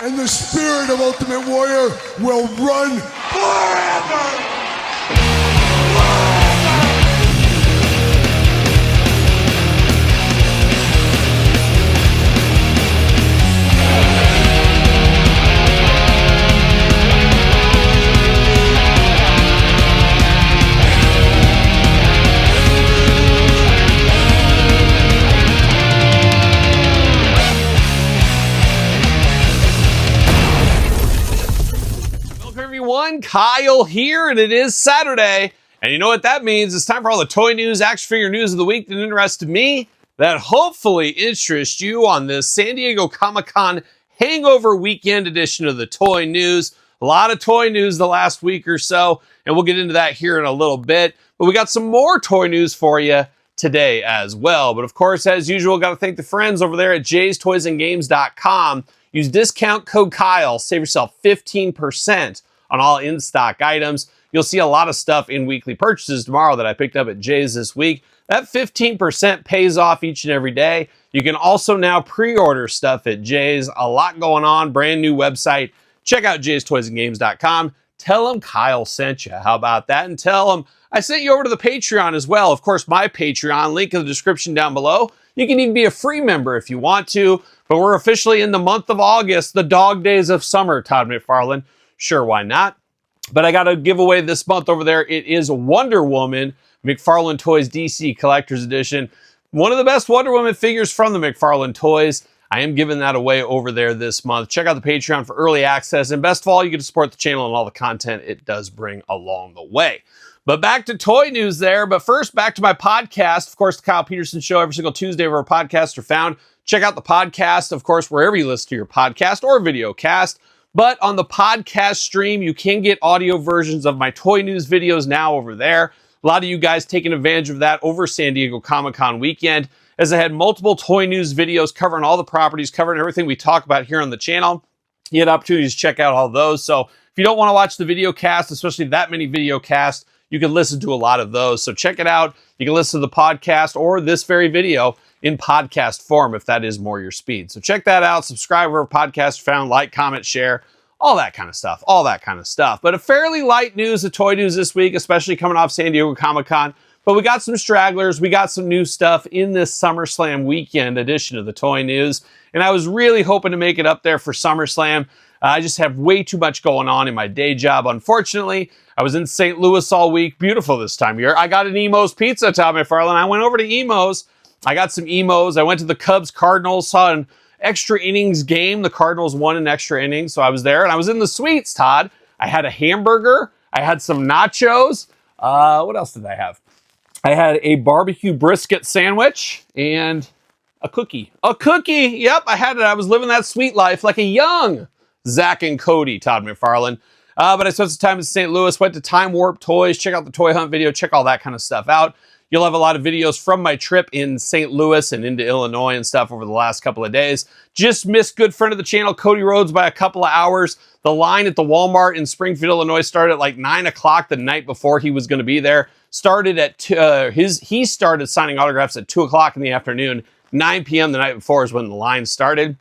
and the spirit of Ultimate Warrior will run forever! Kyle here, and it is Saturday, and you know what that means. It's time for all the toy news, action figure news of the week that interested me, that hopefully interests you on this San Diego Comic-Con hangover weekend edition of the toy news. A lot of toy news the last week or so, and we'll get into that here in a little bit, but we got some more toy news for you today as well. But of course, as usual, got to thank the friends over there at jaystoysandgames.com. Use discount code Kyle, save yourself 15% on all in-stock items. You'll see a lot of stuff in weekly purchases tomorrow that I picked up at Jay's this week. That 15% pays off each and every day. You can also now pre-order stuff at Jay's. A lot going on, brand new website. Check out jaystoysandgames.com. Tell them Kyle sent you. How about that? And tell them I sent you over to the Patreon as well. Of course, my Patreon, link in the description down below. You can even be a free member if you want to, but we're officially in the month of August, the dog days of summer, Todd McFarlane. Sure, why not? But I got a giveaway this month over there. It is Wonder Woman, McFarlane Toys DC Collector's Edition. One of the best Wonder Woman figures from the McFarlane Toys. I am giving that away over there this month. Check out the Patreon for early access. And best of all, you get to support the channel and all the content it does bring along the way. But back to toy news there. But first, back to my podcast. Of course, The Kyle Peterson Show, every single Tuesday where our podcasts are found. Check out the podcast, of course, wherever you listen to your podcast or video cast. But on the podcast stream, you can get audio versions of my toy news videos now over there. A lot of you guys taking advantage of that over San Diego Comic-Con weekend, as I had multiple toy news videos covering all the properties, covering everything we talk about here on the channel. You had opportunities to check out all those. So if you don't want to watch the video cast, especially that many video casts, you can listen to a lot of those. So check it out. You can listen to the podcast or this very video in podcast form if that is more your speed. So check that out. Subscribe wherever podcasts are found, like, comment, share, all that kind of stuff. But a fairly light news of toy news this week, especially coming off San Diego Comic-Con. But we got some stragglers. We got some new stuff in this SummerSlam weekend edition of the toy news. And I was really hoping to make it up there for SummerSlam. I just have way too much going on in my day job, unfortunately. I was in St. Louis all week. Beautiful this time of year. I got an Emo's Pizza, Tom McFarlane. I went over to Emo's. I got some Emo's. I went to the Cubs-Cardinals, saw an extra innings game. The Cardinals won an extra inning, so I was there. And I was in the suites, Todd. I had a hamburger. I had some nachos. What else did I have? I had a barbecue brisket sandwich and a cookie. A cookie! Yep, I had it. I was living that sweet life like a young Zach and Cody, Todd McFarlane. But I spent some time in St. Louis, went to Time Warp Toys, check out the Toy Hunt video, check all that kind of stuff out. You'll have a lot of videos from my trip in St. Louis and into Illinois and stuff over the last couple of days. Just missed good friend of the channel, Cody Rhodes, by a couple of hours. The line at the Walmart in Springfield, Illinois started at like 9 o'clock the night before he was going to be there. Started at, he started signing autographs at 2 o'clock in the afternoon. 9 p.m. the night before is when the line started.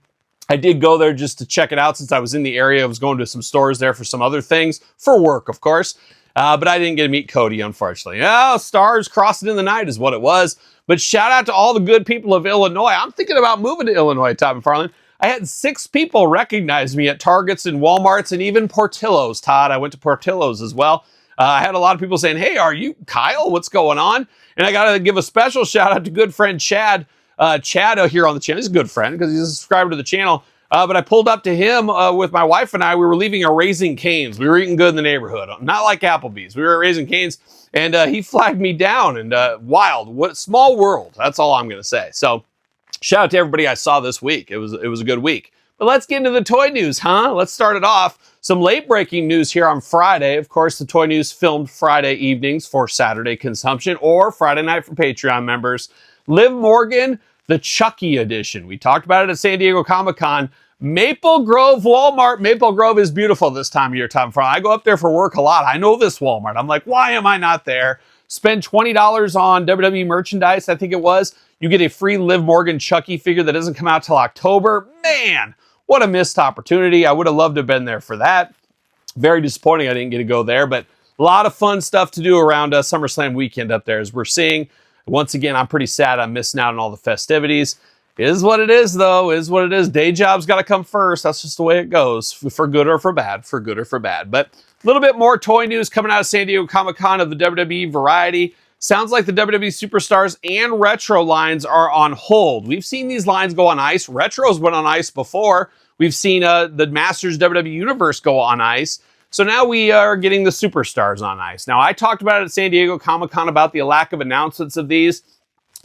I did go there just to check it out since I was in the area. I was going to some stores there for some other things, for work, of course. But I didn't get to meet Cody, unfortunately. Oh, stars crossing in the night is what it was. But shout out to all the good people of Illinois. I'm thinking about moving to Illinois, Todd McFarlane. I had 6 people recognize me at Targets and Walmarts and even Portillo's, Todd. I went to Portillo's as well. I had a lot of people saying, hey, are you Kyle? What's going on? And I got to give a special shout out to good friend Chad. Chad here on the channel. He's a good friend because he's a subscriber to the channel. But I pulled up to him with my wife and I. We were leaving a Raising Cane's. We were eating good in the neighborhood. Not like Applebee's. We were at Raising Cane's. And he flagged me down. And wild. What small world. That's all I'm going to say. So shout out to everybody I saw this week. It was a good week. But let's get into the toy news, huh? Let's start it off. Some late-breaking news here on Friday. Of course, the toy news filmed Friday evenings for Saturday consumption or Friday night for Patreon members. Liv Morgan, the Chucky edition. We talked about it at San Diego Comic-Con. Maple Grove Walmart. Maple Grove is beautiful this time of year, Tom McFarlane. I go up there for work a lot. I know this Walmart. I'm like, why am I not there? Spend $20 on WWE merchandise, I think it was. You get a free Liv Morgan Chucky figure that doesn't come out till October. Man, What a missed opportunity. I would have loved to have been there for that. Very disappointing I didn't get to go there, but a lot of fun stuff to do around SummerSlam weekend up there, as we're seeing. Once again, I'm pretty sad I'm missing out on all the festivities. Is what it is, though. Is what it is. Day job's got to come first. That's just the way it goes, for good or for bad. For good or for bad. But a little bit more toy news coming out of San Diego Comic-Con of the WWE variety. Sounds like the WWE Superstars and Retro lines are on hold. We've seen these lines go on ice. Retros went on ice before. We've seen the Masters WWE Universe go on ice. So now we are getting the Superstars on ice. Now, I talked about it at San Diego Comic-Con about the lack of announcements of these.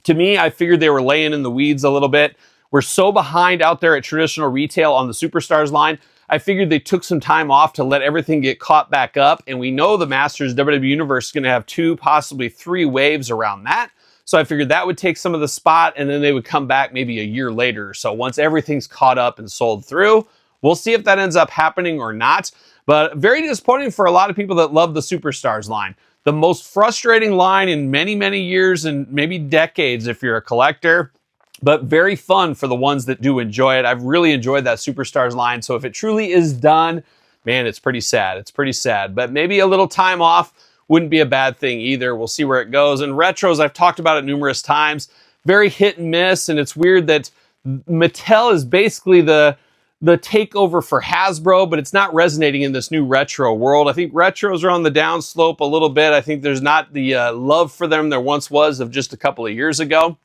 To me, I figured they were laying in the weeds a little bit. We're so behind out there at traditional retail on the Superstars line. I figured they took some time off to let everything get caught back up. And we know the Masters WWE Universe is going to have 2, possibly 3 waves around that. So I figured that would take some of the spot, and then they would come back maybe a year later or so once everything's caught up and sold through. We'll see if that ends up happening or not. But very disappointing for a lot of people that love the Superstars line. The most frustrating line in many, many years and maybe decades if you're a collector. But very fun for the ones that do enjoy it. I've really enjoyed that Superstars line. So if it truly is done, man, it's pretty sad. It's pretty sad. But maybe a little time off wouldn't be a bad thing either. We'll see where it goes. And retros, I've talked about it numerous times. Very hit and miss. And it's weird that Mattel is basically the takeover for Hasbro, but it's not resonating in this new retro world. I think retros are on the downslope a little bit. I think there's not the love for them there once was of just a couple of years ago.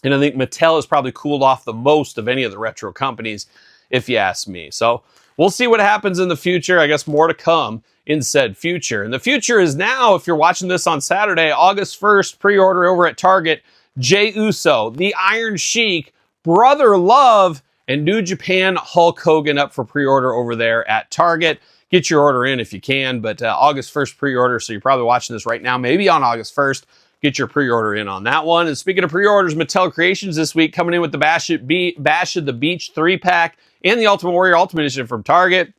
And I think Mattel has probably cooled off the most of any of the retro companies, if you ask me. So we'll see what happens in the future. I guess more to come in said future. And the future is now, if you're watching this on Saturday, August 1st, pre-order over at Target, Jey Uso, the Iron Sheik, Brother Love, and New Japan Hulk Hogan up for pre-order over there at Target. Get your order in if you can, but August 1st pre-order, so you're probably watching this right now, maybe on August 1st. Get your pre-order in on that one. And speaking of pre-orders, Mattel Creations this week coming in with the Bash at the Beach 3-pack and the Ultimate Warrior Ultimate Edition from Target.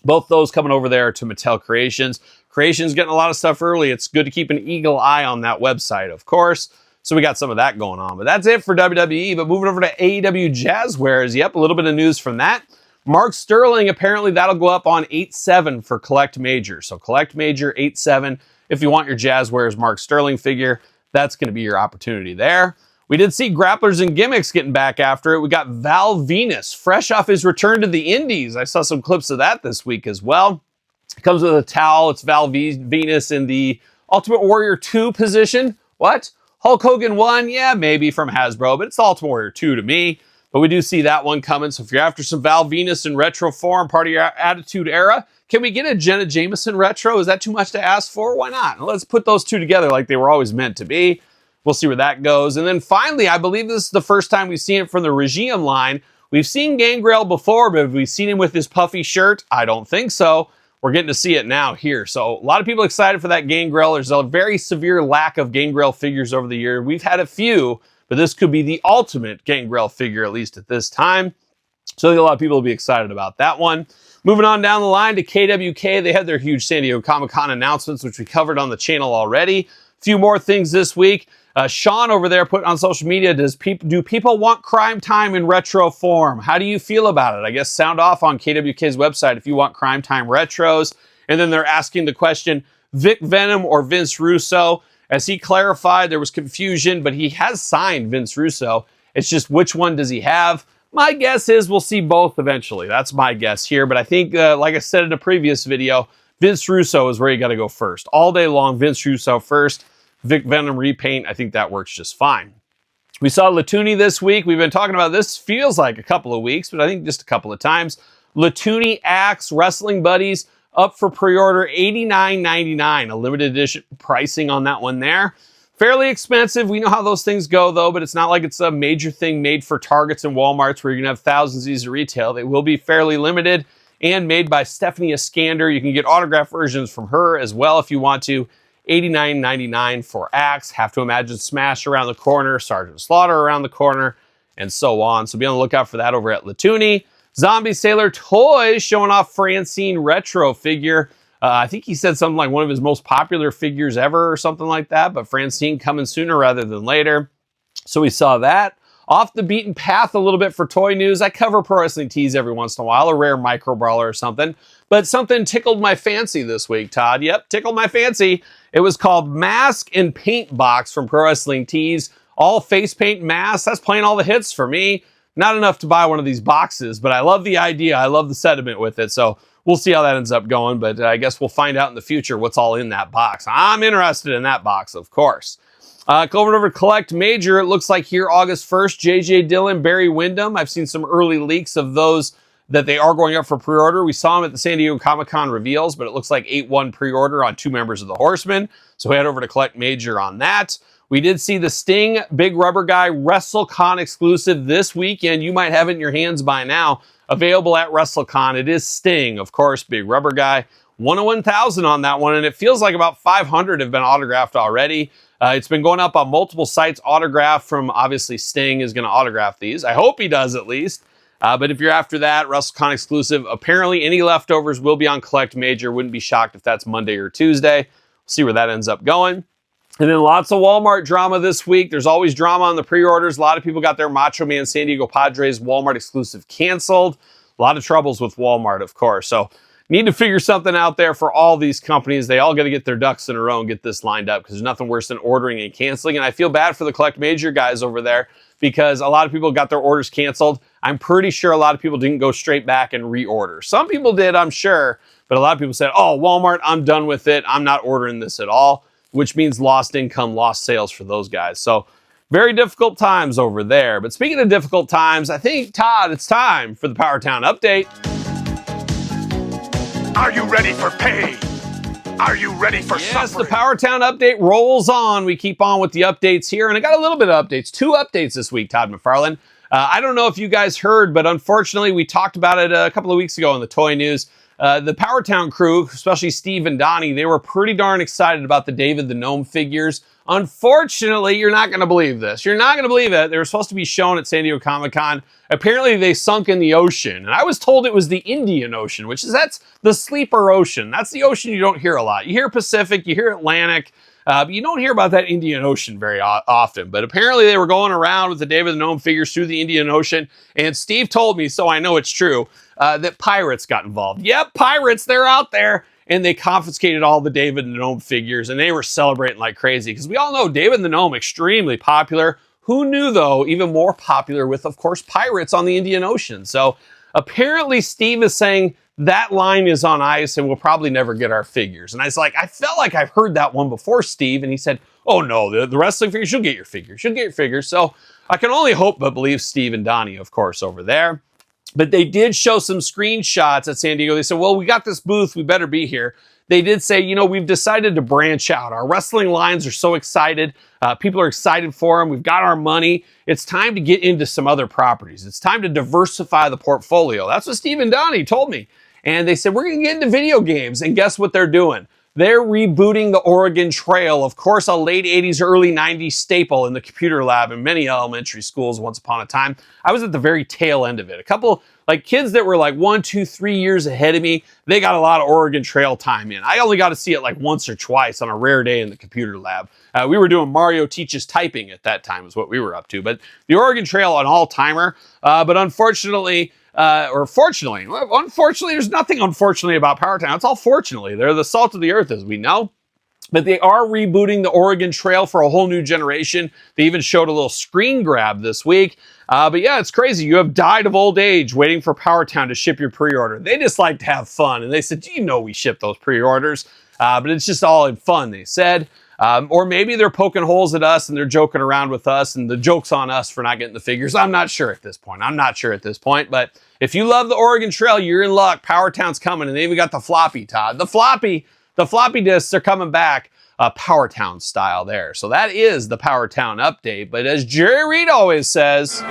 Both those coming over there to Mattel Creations. Creations getting a lot of stuff early. It's good to keep an eagle eye on that website, of course. So we got some of that going on. But that's it for WWE. But moving over to AEW Jazzwares. Yep, a little bit of news from that. Mark Sterling, apparently that'll go up on 8/7 for Collect Major. So Collect Major 8/7. If you want your Jazzwares Mark Sterling figure, that's going to be your opportunity there. We did see Grapplers and Gimmicks getting back after it. We got Val Venus, fresh off his return to the Indies. I saw some clips of that this week as well. It comes with a towel. It's Val Venus in the Ultimate Warrior 2 position. What? Hulk Hogan 1? Yeah, maybe from Hasbro, but it's the Ultimate Warrior 2 to me. But we do see that one coming. So if you're after some Val Venus in retro form, part of your Attitude Era, can we get a Jenna Jameson retro? Is that too much to ask for? Why not? Let's put those two together like they were always meant to be. We'll see where that goes. And then finally, I believe this is the first time we've seen it from the Regime line. We've seen Gangrel before, but have we seen him with his puffy shirt? I don't think so. We're getting to see it now here. So a lot of people excited for that Gangrel. There's a very severe lack of Gangrel figures over the year. We've had a few, but this could be the ultimate Gangrel figure, at least at this time. So I think a lot of people will be excited about that one. Moving on down the line to KWK, they had their huge San Diego Comic-Con announcements, which we covered on the channel already. A few more things this week. Sean over there put on social media, do people want Crime Time in retro form? How do you feel about it? I guess sound off on KWK's website if you want Crime Time retros. And then they're asking the question, Vic Venom or Vince Russo? As he clarified, there was confusion, but he has signed Vince Russo. It's just which one does he have? My guess is we'll see both eventually. That's my guess here. But I think, like I said in a previous video, Vince Russo is where you got to go first. All day long, Vince Russo first. Vic Venom repaint, I think that works just fine. We saw Latuni this week. We've been talking about this, feels like a couple of weeks, but I think just a couple of times. Latuni Axe Wrestling Buddies up for pre-order, $89.99. A limited edition pricing on that one there. Fairly expensive. We know how those things go, though, but it's not like it's a major thing made for Targets and Walmarts where you're going to have thousands of these at retail. They will be fairly limited and made by Stephanie Iskander. You can get autographed versions from her as well if you want to. $89.99 for Axe. Have to imagine Smash around the corner, Sergeant Slaughter around the corner, and so on. So be on the lookout for that over at Latuni. Zombie Sailor Toys showing off Francine retro figure. I think he said something like one of his most popular figures ever or something like that, but Francine coming sooner rather than later. So we saw that. Off the beaten path a little bit for toy news. I cover pro wrestling tees every once in a while, a rare micro brawler or something. But something tickled my fancy this week, Todd. Yep, tickled my fancy. It was called Mask and Paint Box from Pro Wrestling Tees. All face paint masks. That's playing all the hits for me. Not enough to buy one of these boxes, but I love the idea. I love the sentiment with it. So we'll see how that ends up going. But I guess we'll find out in the future what's all in that box. I'm interested in that box, of course. Going over to Collect Major, it looks like here August 1st, J.J. Dillon, Barry Windham. I've seen some early leaks of those that they are going up for pre-order. We saw them at the San Diego Comic-Con reveals, but it looks like 8-1 pre-order on 2 members of the Horsemen. So head over to Collect Major on that. We did see the Sting Big Rubber Guy WrestleCon exclusive this weekend. You might have it in your hands by now. Available at WrestleCon. It is Sting, of course, Big Rubber Guy. 101,000 on that one, and it feels like about 500 have been autographed already. It's been going up on multiple sites. Autograph from, obviously, Sting is going to autograph these. I hope he does at least. But if you're after that, WrestleCon exclusive, apparently any leftovers will be on Collect Major. Wouldn't be shocked if that's Monday or Tuesday. We'll see where that ends up going. And then lots of Walmart drama this week. There's always drama on the pre-orders. A lot of people got their Macho Man San Diego Padres Walmart exclusive canceled. A lot of troubles with Walmart, of course. So need to figure something out there for all these companies. They all got to get their ducks in a row and get this lined up because there's nothing worse than ordering and canceling. And I feel bad for the Collect Major guys over there because a lot of people got their orders canceled. I'm pretty sure a lot of people didn't go straight back and reorder. Some people did, I'm sure, but a lot of people said, oh, Walmart, I'm done with it. I'm not ordering this at all, which means lost income, lost sales for those guys. So very difficult times over there. But speaking of difficult times, I think, Todd, it's time for the Power Town Update. Are you ready for pain? Are you ready for suffering? Yes, the Power Town Update rolls on. We keep on with the updates here, and I got a little bit of updates. 2 updates this week, Todd McFarlane. I don't know if you guys heard, but unfortunately, we talked about it a couple of weeks ago in the toy news. The Power Town crew, especially Steve and Donnie, they were pretty darn excited about the David the Gnome figures. Unfortunately, you're not going to believe this. You're not going to believe it. They were supposed to be shown at San Diego Comic-Con. Apparently, they sunk in the ocean. And I was told it was the Indian Ocean, that's the sleeper ocean. That's the ocean you don't hear a lot. You hear Pacific, you hear Atlantic, but you don't hear about that Indian Ocean very often. But apparently, they were going around with the David the Gnome figures through the Indian Ocean. And Steve told me, so I know it's true, that pirates got involved. Yep, pirates, they're out there. And they confiscated all the David the Gnome figures, and they were celebrating like crazy. Because we all know David the Gnome, extremely popular. Who knew, though, even more popular with, of course, pirates on the Indian Ocean. So apparently Steve is saying that line is on ice and we'll probably never get our figures. And I was like, I felt like I've heard that one before, Steve. And he said, oh, no, the wrestling figures, you'll get your figures. You'll get your figures. So I can only hope but believe Steve and Donnie, of course, over there. But they did show some screenshots at San Diego. They said, well, we got this booth. We better be here. They did say, you know, we've decided to branch out. Our wrestling lines are so excited. People are excited for them. We've got our money. It's time to get into some other properties. It's time to diversify the portfolio. That's what Steve and Donnie told me. And they said, we're going to get into video games. And guess what they're doing? They're rebooting the Oregon Trail. Of course, a late 80s, early 90s staple in the computer lab in many elementary schools once upon a time. I was at the very tail end of it. A couple, like kids that were like 1, 2, 3 years ahead of me, they got a lot of Oregon Trail time in. I only got to see it like once or twice on a rare day in the computer lab. We were doing Mario Teaches Typing at that time is what we were up to. But the Oregon Trail, an all-timer. But unfortunately, unfortunately, there's nothing unfortunately about Power Town. It's all fortunately. They're the salt of the earth, as we know. But they are rebooting the Oregon Trail for a whole new generation. They even showed a little screen grab this week. But yeah, it's crazy. You have died of old age waiting for Power Town to ship your pre-order. They just like to have fun. And they said, do you know we ship those pre-orders? But it's just all in fun, they said. Or maybe they're poking holes at us and they're joking around with us and the joke's on us for not getting the figures. I'm not sure at this point. But if you love the Oregon Trail, you're in luck. Power Town's coming, and they even got the floppy, Todd. The floppy discs are coming back, Power Town style there. So that is the Power Town update. But as Jerry Reed always says,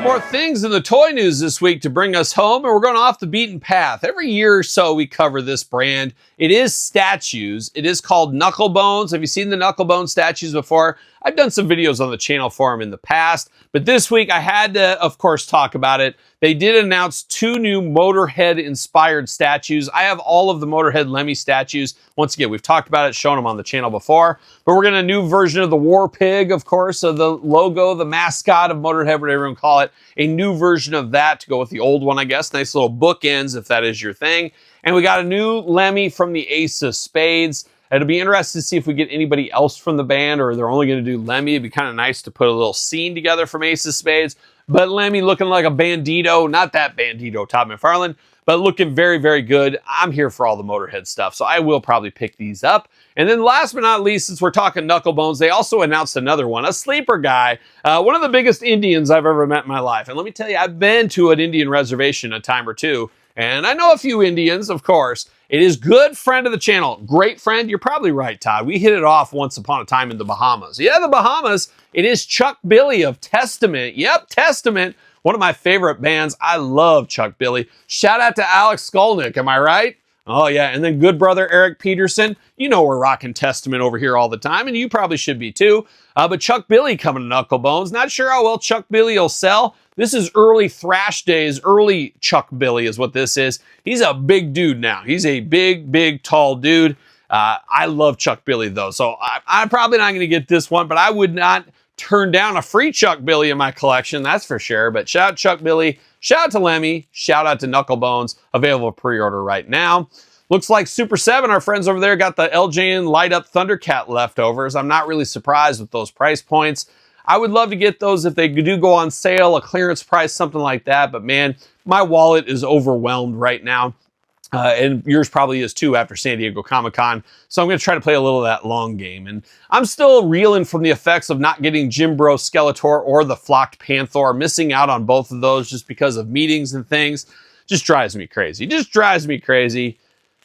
more things in the toy news this week to bring us home, and we're going off the beaten path. Every year or so we cover this brand. It is statues. It is called Knuckle Bones. Have you seen the Knuckle Bones statues before? I've done some videos on the channel for him in the past, but this week I had to, of course, talk about it. They did announce 2 new Motorhead-inspired statues. I have all of the Motorhead Lemmy statues. Once again, we've talked about it, shown them on the channel before, but we're getting a new version of the War Pig, of course, of the logo, the mascot of Motorhead, whatever you call it. A new version of that to go with the old one, I guess. Nice little bookends, if that is your thing. And we got a new Lemmy from the Ace of Spades. It'll be interesting to see if we get anybody else from the band, or they're only going to do Lemmy. It'd be kind of nice to put a little scene together from Ace of Spades. But Lemmy looking like a bandito, not that bandito, Todd McFarlane, but looking very, very good. I'm here for all the Motorhead stuff, so I will probably pick these up. And then last but not least, since we're talking Knuckle Bones, they also announced another one, a sleeper guy, one of the biggest Indians I've ever met in my life. And let me tell you, I've been to an Indian reservation a time or two, and I know a few Indians, of course. It is good friend of the channel. Great friend. You're probably right, Todd. We hit it off once upon a time in the Bahamas. Yeah, the Bahamas. It is Chuck Billy of Testament. Yep, Testament. One of my favorite bands. I love Chuck Billy. Shout out to Alex Skolnick. Am I right? Oh, yeah. And then good brother Eric Peterson. You know we're rocking Testament over here all the time, and you probably should be too. But Chuck Billy coming to Knuckle Bones. Not sure how well Chuck Billy will sell. This is early thrash days. Early Chuck Billy is what this is. He's a big dude now. He's a big, big, tall dude. I love Chuck Billy, though. So I'm probably not going to get this one, but I would not turn down a free Chuck Billy in my collection. That's for sure. But shout out Chuck Billy. Shout out to Lemmy. Shout out to Knuckle Bones. Available pre-order right now. Looks like Super 7, our friends over there, got the LJN Light Up Thundercat leftovers. I'm not really surprised with those price points. I would love to get those if they do go on sale, a clearance price, something like that. But man, my wallet is overwhelmed right now. And yours probably is too after San Diego Comic-Con. So I'm going to try to play a little of that long game. And I'm still reeling from the effects of not getting Jim Bro Skeletor or the Flocked Panther, missing out on both of those just because of meetings and things. Just drives me crazy. Just drives me crazy.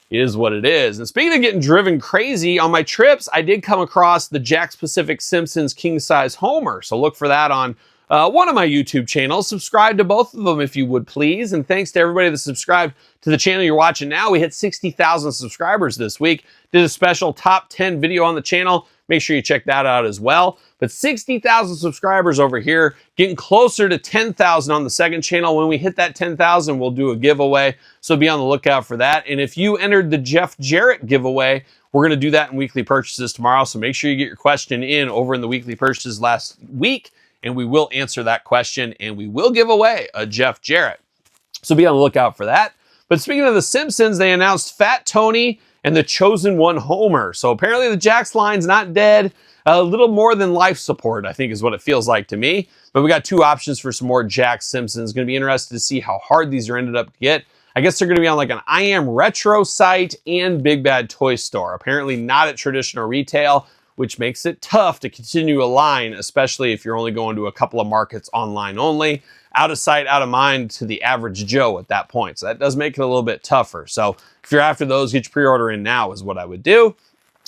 It is what it is. And speaking of getting driven crazy, on my trips, I did come across the Jakks Pacific Simpsons King Size Homer. So look for that on one of my YouTube channels. Subscribe to both of them if you would, please. And thanks to everybody that subscribed to the channel you're watching now. We hit 60,000 subscribers this week. Did a special top 10 video on the channel. Make sure you check that out as well. But 60,000 subscribers over here, getting closer to 10,000 on the second channel. When we hit that 10,000, we'll do a giveaway. So be on the lookout for that. And if you entered the Jeff Jarrett giveaway, we're going to do that in weekly purchases tomorrow. So make sure you get your question in over in the weekly purchases last week, and we will answer that question, and we will give away a Jeff Jarrett. So be on the lookout for that. But speaking of the Simpsons, they announced Fat Tony and the Chosen One Homer. So apparently the Jakks line's not dead. A little more than life support, I think, is what it feels like to me. But we got 2 options for some more Jakks Simpsons. Going to be interested to see how hard these are ended up to get. I guess they're going to be on like an I Am Retro site and Big Bad Toy Store. Apparently not at traditional retail, which makes it tough to continue a line, especially if you're only going to a couple of markets online only. Out of sight, out of mind to the average Joe at that point. So that does make it a little bit tougher. So if you're after those, get your pre-order in now is what I would do.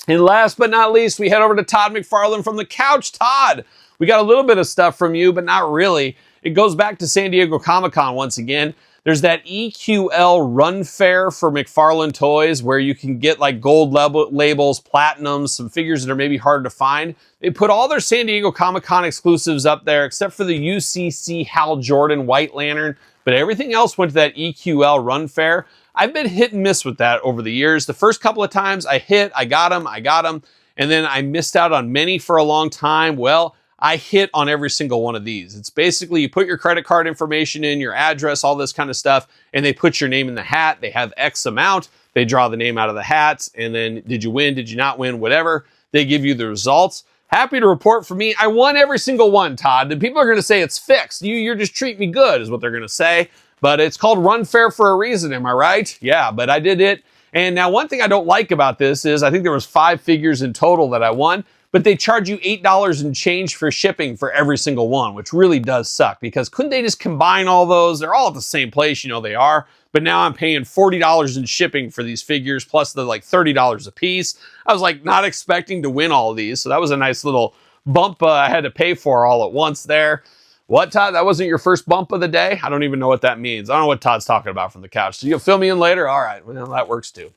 And last but not least, we head over to Todd McFarlane from the couch. Todd, we got a little bit of stuff from you, but not really. It goes back to San Diego Comic-Con once again. There's that EQL run fair for McFarlane Toys where you can get like gold labels, platinums, some figures that are maybe hard to find. They put all their San Diego Comic-Con exclusives up there except for the UCC Hal Jordan White Lantern, but everything else went to that EQL run fair. I've been hit and miss with that over the years. The first couple of times I got them, and then I missed out on many for a long time. Well, I hit on every single one of these. It's basically you put your credit card information in, your address, all this kind of stuff, and they put your name in the hat. They have X amount. They draw the name out of the hats, and then did you win, did you not win, whatever. They give you the results. Happy to report for me, I won every single one, Todd. And people are going to say it's fixed. You're just treating me good is what they're going to say. But it's called Run Fair for a reason, am I right? Yeah, but I did it. And now one thing I don't like about this is I think there was 5 figures in total that I won, but they charge you $8 and change for shipping for every single one, which really does suck because couldn't they just combine all those? They're all at the same place, you know they are. But now I'm paying $40 in shipping for these figures, plus the like $30 a piece. I was like not expecting to win all of these. So that was a nice little bump I had to pay for all at once there. What, Todd? That wasn't your first bump of the day? I don't even know what that means. I don't know what Todd's talking about from the couch. So you'll fill me in later? All right, well, that works too.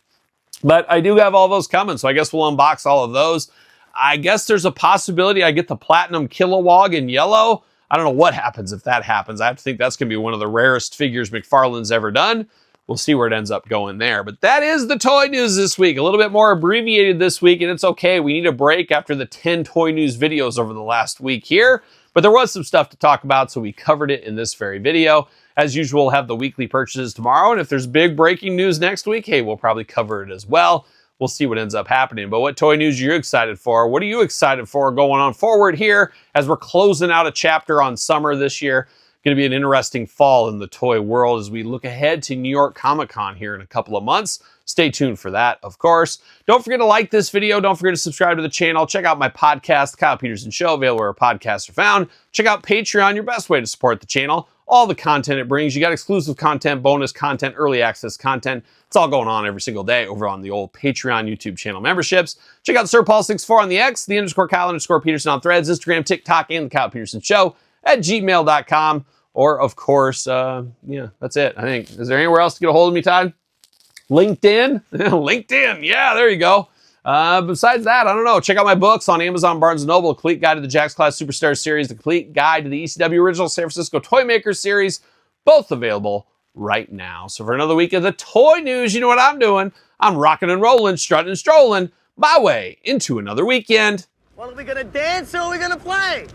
But I do have all those coming, so I guess we'll unbox all of those. I guess there's a possibility I get the Platinum Kilowog in yellow. I don't know what happens if that happens. I have to think that's going to be one of the rarest figures McFarlane's ever done. We'll see where it ends up going there. But that is the toy news this week. A little bit more abbreviated this week, and it's okay. We need a break after the 10 toy news videos over the last week here. But there was some stuff to talk about, so we covered it in this very video. As usual, we'll have the weekly purchases tomorrow, and if there's big breaking news next week, hey, we'll probably cover it as well. We'll see what ends up happening. But what toy news are you excited for? What are you excited for going on forward here as we're closing out a chapter on summer this year? Going to be an interesting fall in the toy world as we look ahead to New York Comic Con here in a couple of months. Stay tuned for that, of course. Don't forget to like this video. Don't forget to subscribe to the channel. Check out my podcast, The Kyle Peterson Show, available where podcasts are found. Check out Patreon, your best way to support the channel. All the content it brings. You got exclusive content, bonus content, early access content. It's all going on every single day over on the old Patreon YouTube channel memberships. Check out SirPaul64 on the X, the _Kyle_Peterson on Threads, Instagram, TikTok, and The Kyle Peterson Show at gmail.com. Or, of course, yeah, that's it, I think. Is there anywhere else to get a hold of me, Todd? LinkedIn? LinkedIn, yeah, there you go. Besides that, I don't know. Check out my books on Amazon, Barnes & Noble, A Complete Guide to the Jakks Class Superstar Series, The Complete Guide to the ECW Original San Francisco Toy Maker Series, both available right now. So for another week of the toy news, you know what I'm doing. I'm rocking and rolling, strutting and strolling my way into another weekend. Well, are we gonna dance or are we gonna play?